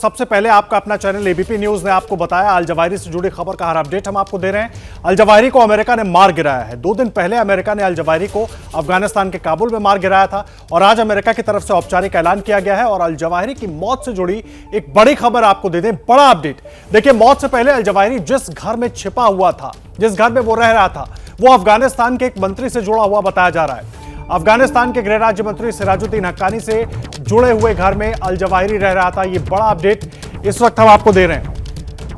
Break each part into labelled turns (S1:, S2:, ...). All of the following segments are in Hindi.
S1: सबसे पहले आपका अपना चैनल एबीपी न्यूज ने आपको बताया अल जवाहिरी से जुड़ी खबर का हर अपडेट हम आपको दे रहे हैं। अल जवाहिरी को अमेरिका ने मार गिराया है। 2 दिन पहले अमेरिका ने अल जवाहिरी को अफगानिस्तान के काबुल में मार गिराया था और आज अमेरिका की तरफ से औपचारिक ऐलान किया गया है और अल जवाहिरी की मौत से जुड़ी एक बड़ी खबर आपको दे दें, बड़ा अपडेट। देखिए, मौत से पहले अल जवाहिरी जिस घर में छिपा हुआ था, जिस घर में वो रह रहा था, वो अफगानिस्तान के एक मंत्री से जुड़ा हुआ बताया जा रहा है। अफगानिस्तान के गृह राज्य मंत्री सिराजुद्दीन हक्कानी से जुड़े हुए घर में अल जवाहिरी रह रहा था। ये बड़ा अपडेट इस वक्त हम आपको दे रहे हैं,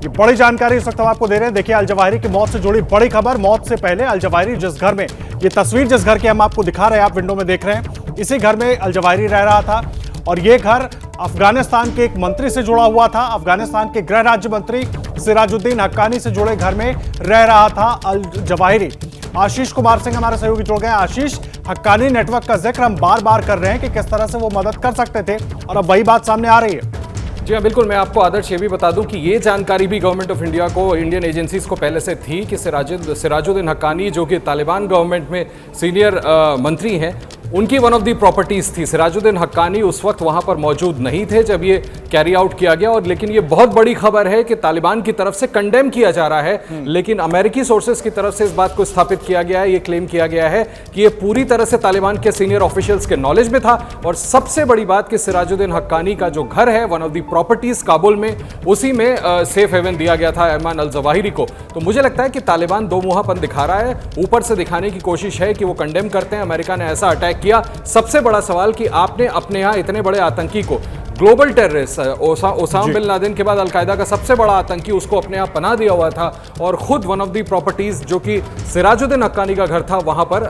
S1: ये बड़ी जानकारी इस वक्त हम आपको दे रहे हैं। देखिए, अल जवाहिरी की मौत से जुड़ी बड़ी खबर। मौत से पहले अल जवाहिरी जिस घर में, ये तस्वीर जिस घर की हम आपको दिखा रहे हैं, आप विंडो में देख रहे हैं, इसी घर में अल जवाहिरी रह रहा था और ये घर अफगानिस्तान के एक मंत्री से जुड़ा हुआ था। अफगानिस्तान के गृह राज्य मंत्री सिराजुद्दीन हक्कानी से जुड़े घर में रह रहा था अल जवाहिरी। आशीष कुमार सिंह हमारे सहयोगी जुड़ गए। आशीष, हक्कानी नेटवर्क का जिक्र हम बार बार कर रहे हैं कि किस तरह से वो मदद कर सकते थे और अब वही बात सामने आ रही है।
S2: जी हाँ, बिल्कुल। मैं आपको आदर्श ये भी बता दूं कि ये जानकारी भी गवर्नमेंट ऑफ इंडिया को, इंडियन एजेंसीज को पहले से थी कि सिराजुद्दीन हक्कानी, जो कि तालिबान गवर्नमेंट में सीनियर मंत्री हैं, उनकी वन ऑफ दी प्रॉपर्टीज थी। सिराजुद्दीन हक्कानी उस वक्त वहां पर मौजूद नहीं थे जब ये कैरी आउट किया गया। और लेकिन ये बहुत बड़ी खबर है कि तालिबान की तरफ से कंडेम किया जा रहा है, लेकिन अमेरिकी सोर्सेज की तरफ से इस बात को स्थापित किया गया है, ये क्लेम किया गया है कि ये पूरी तरह से तालिबान के सीनियर ऑफिशियल्स के नॉलेज में था। और सबसे बड़ी बात कि सिराजुद्दीन हक्कानी का जो घर है, one of the properties Kabul में, उसी में सेफ हेवन दिया गया था अयमान अल जवाहिरी को। तो मुझे लगता है कि तालिबान दो मुहांपन दिखा रहा है, ऊपर से दिखाने की कोशिश है कि वो कंडेम करते हैं अमेरिका ने ऐसा अटैक किया। सबसे बड़ा सवाल कि आपने अपने यहां इतने बड़े आतंकी को, global terrorist Osama bin Laden के बाद अलकायदा का सबसे बड़ा आतंकी, उसको अपने यहां पनाह दिया हुआ था और खुद वन ऑफ दी प्रॉपर्टीज जो कि सिराजुद्दीन हक्कानी का घर था, वहां पर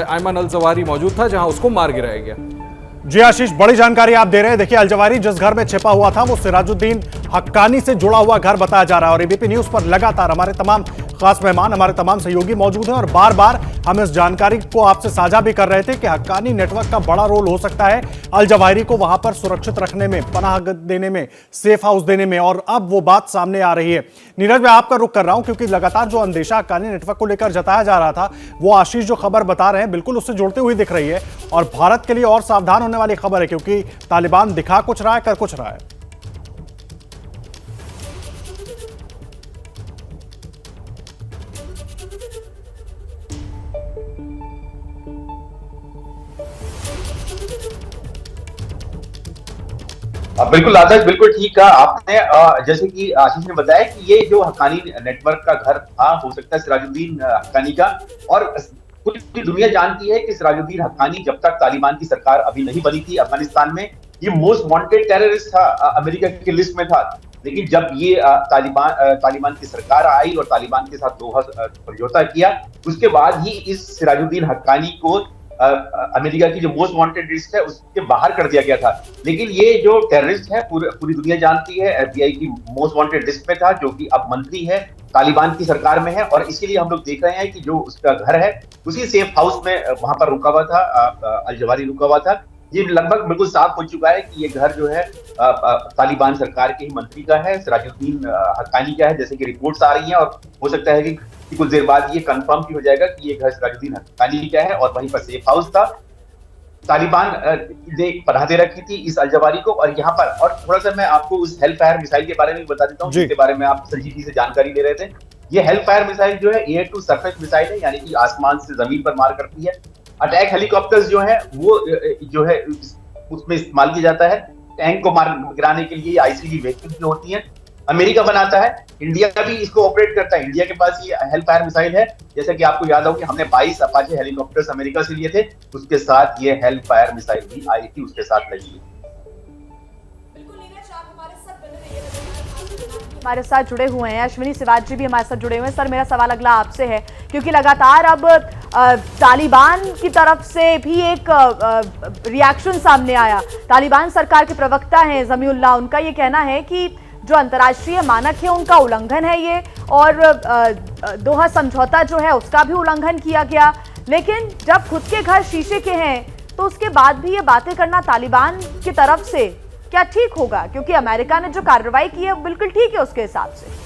S2: अयमान अल जवाहिरी मौजूद था, जहां उसको मार गिराया गया।
S1: जी आशीष, बड़ी जानकारी आप दे रहे हैं। देखिए, अल जवाहिरी जिस घर में छिपा हुआ था वो सिराजुद्दीन हक्कानी से जुड़ा हुआ घर बताया जा रहा है और एबीपी न्यूज पर लगातार हमारे तमाम खास मेहमान, हमारे तमाम सहयोगी मौजूद हैं और बार बार हम इस जानकारी को आपसे साझा भी कर रहे थे कि हक्कानी नेटवर्क का बड़ा रोल हो सकता है अल जवाहिरी को वहां पर सुरक्षित रखने में, पनाह देने में, सेफ हाउस देने में, और अब वो बात सामने आ रही है। नीरज, मैं आपका रुख कर रहा हूं क्योंकि लगातार जो अंदेशा हक्कानी नेटवर्क को लेकर जताया जा रहा था, वो आशीष जो खबर बता रहे हैं बिल्कुल उससे जुड़ते हुए दिख रही है और भारत के लिए और सावधान होने वाली खबर है क्योंकि तालिबान दिखा कुछ रहा है, कर कुछ रहा है।
S3: बिल्कुल आदर्श, बिल्कुल ठीक कहा आपने। जैसे कि आशीष ने बताया कि ये जो हक्कानी नेटवर्क का घर था, हो सकता है सिराजुद्दीन हक्कानी का, और पूरी दुनिया जानती है कि सिराजुद्दीन हक्कानी जब तक तालिबान की सरकार अभी नहीं बनी थी अफगानिस्तान में, ये मोस्ट वांटेड टेररिस्ट था, अमेरिका की लिस्ट में था। लेकिन जब ये तालिबान की सरकार आई और तालिबान के साथ दोहा समझौता किया, उसके बाद ही इस सिराजुद्दीन हक्कानी को अमेरिका की जो मोस्ट वांटेड लिस्ट है उसके बाहर कर दिया गया था। लेकिन ये जो टेररिस्ट है पूरी दुनिया जानती है, एफबीआई की मोस्ट वांटेड लिस्ट में था, जो कि अब मंत्री है, तालिबान की सरकार में है। और इसके लिए हम लोग देख रहे हैं कि जो उसका घर है उसी सेफ हाउस में वहां पर रुका हुआ था, अल जवाहिरी रुका हुआ था। ये लगभग बिल्कुल साफ हो चुका है कि ये घर जो है तालिबान सरकार के ही मंत्री का है, सिराजुद्दीन हक्कानी का है, जैसे कि रिपोर्ट्स आ रही हैं। और हो सकता है कि कुछ देर बाद ये कंफर्म भी हो जाएगा कि ये घर सिराजुद्दीन हक्कानी का है और वहीं पर सेफ हाउस था। तालिबान ने पनाह दे रखी थी इस अल जवाहिरी को। और यहाँ पर और थोड़ा सा मैं आपको उस हेल फायर मिसाइल के बारे में बता देता हूँ, जिसके बारे में आप संजीव जी से जानकारी ले रहे थे। ये हेल फायर मिसाइल जो है एयर टू सरफेस मिसाइल है, यानी कि आसमान से जमीन पर मार करती है। अटैक हेलीकॉप्टर्स जो है वो जो है उसमें इस्तेमाल किया जाता है। टैंक को मार गिराने के लिए आईसीडी व्हीकल जो होती है, अमेरिका बनाता है, इंडिया भी इसको ऑपरेट करता है। इंडिया के पास ये हेल फायर मिसाइल है। जैसा कि आपको याद हो कि हमने 22 अपाचे हेलीकॉप्टर्स अमेरिका से लिए थे, उसके साथ ये हेल फायर मिसाइल भी आई थी, उसके साथ लगी।
S4: हमारे साथ जुड़े हुए हैं अश्विनी शिवाजी भी हमारे साथ जुड़े हुए हैं। सर, मेरा सवाल अगला आपसे है क्योंकि लगातार अब तालिबान की तरफ से भी एक रिएक्शन सामने आया। तालिबान सरकार के प्रवक्ता हैं ज़मीउल्लाह, उनका ये कहना है कि जो अंतर्राष्ट्रीय मानक है उनका उल्लंघन है ये, और दोहा समझौता जो है उसका भी उल्लंघन किया गया। लेकिन जब खुद के घर शीशे के हैं तो उसके बाद भी ये बातें करना तालिबान की तरफ से क्या ठीक होगा? क्योंकि अमेरिका ने जो कार्रवाई की है वो बिल्कुल ठीक है उसके हिसाब से।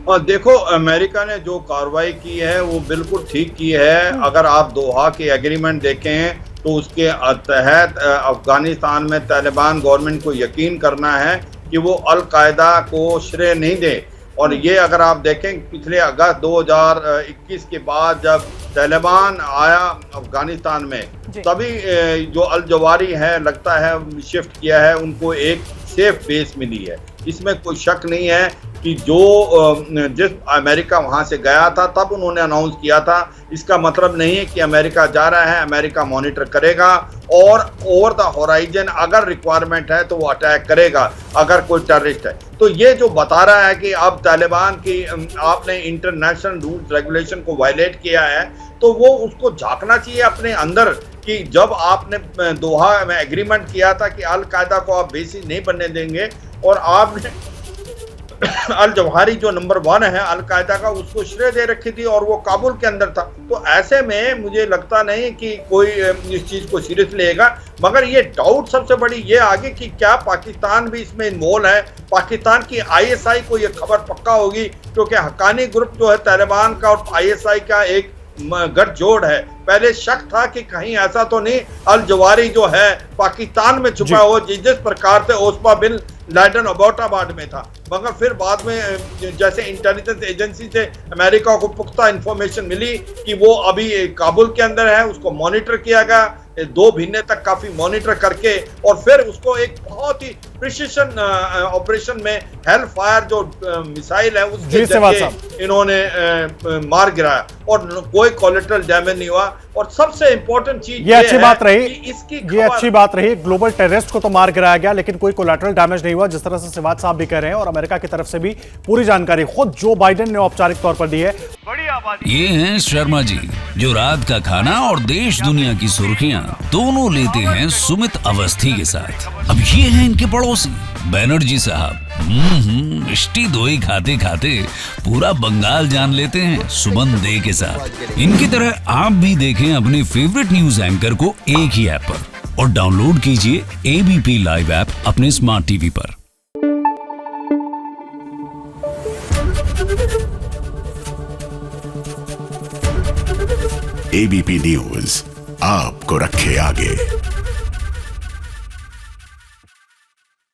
S5: और देखो, अमेरिका ने जो कार्रवाई की है वो बिल्कुल ठीक की है। अगर आप दोहा के एग्रीमेंट देखें तो उसके तहत अफगानिस्तान में तालिबान गवर्नमेंट को यकीन करना है कि वो अल कायदा को श्रेय नहीं दे। और ये अगर आप देखें पिछले अगस्त 2021 के बाद जब तालिबान आया अफगानिस्तान में, तभी जो अल जवारी है लगता है शिफ्ट किया है, उनको एक सेफ बेस मिली है। इसमें कोई शक नहीं है कि जिस अमेरिका वहां से गया था तब उन्होंने अनाउंस किया था। इसका मतलब नहीं है कि अमेरिका जा रहा है, अमेरिका मॉनिटर करेगा और ओवर द होराइजन अगर रिक्वायरमेंट है तो वो अटैक करेगा अगर कोई टेररिस्ट है। तो ये जो बता रहा है कि अब तालिबान की आपने इंटरनेशनल रूल्स रेगुलेशन को वायलेट किया है, तो वो उसको झांकना चाहिए अपने अंदर कि जब आपने दोहा में एग्रीमेंट किया था कि अल कायदा को आप बेसिस नहीं बनने देंगे और आपने अल जवाहिरी जो नंबर 1 है अल कायदा का, उसको श्रेय दे रखी थी और वो काबुल के अंदर था। तो ऐसे में मुझे लगता नहीं कि कोई इस चीज को सीरियस लेगा। मगर ये डाउट सबसे बड़ी ये आगे कि क्या पाकिस्तान भी इसमें इन्वॉल्व है। पाकिस्तान की ISI को ये खबर पक्का होगी, क्योंकि हक्कानी ग्रुप जो है तालिबान का और ISI का एक गठजोड़ है। पहले शक था कि कहीं ऐसा तो नहीं अल जवारी जो है पाकिस्तान में छुपा हो, जिस प्रकार से ओस्मा बिन लादेन अबोटाबाद में था। मगर फिर बाद में जैसे इंटेलिजेंस एजेंसी से अमेरिका को पुख्ता इंफॉर्मेशन मिली कि वो अभी काबुल के अंदर है, उसको मॉनिटर किया गया 2 महीने तक काफी मॉनिटर करके, और फिर उसको एक बहुत ही प्रिसिशन ऑपरेशन में हेल फायर जो मिसाइल है उसके जरिए इन्होंने मार गिराया और कोई कोलेटरल डैमेज नहीं हुआ। और सबसे इंपॉर्टेंट चीज
S1: ये अच्छी बात रही,
S5: इसकी
S1: ये अच्छी बात रही, ग्लोबल टेररिस्ट को तो मार गिराया गया लेकिन कोई कोलेटरल डैमेज नहीं हुआ, जिस तरह से सिवाज साहब भी कह रहे हैं। और अमेरिका की तरफ से भी पूरी जानकारी खुद जो बाइडेन ने औपचारिक तौर पर दी है।
S6: ये हैं शर्मा जी, जो रात का खाना और देश दुनिया की सुर्खियां दोनों लेते हैं सुमित अवस्थी के साथ। अब ये हैं इनके पड़ोसी बनर्जी साहब। मिष्टी दोई खाते खाते पूरा बंगाल जान लेते हैं सुमन दे के साथ। इनकी तरह आप भी देखें अपने फेवरेट न्यूज एंकर को एक ही ऐप पर और डाउनलोड कीजिए ABP लाइव ऐप अपने स्मार्ट टीवी पर।
S7: ABP न्यूज आपको रखे आगे।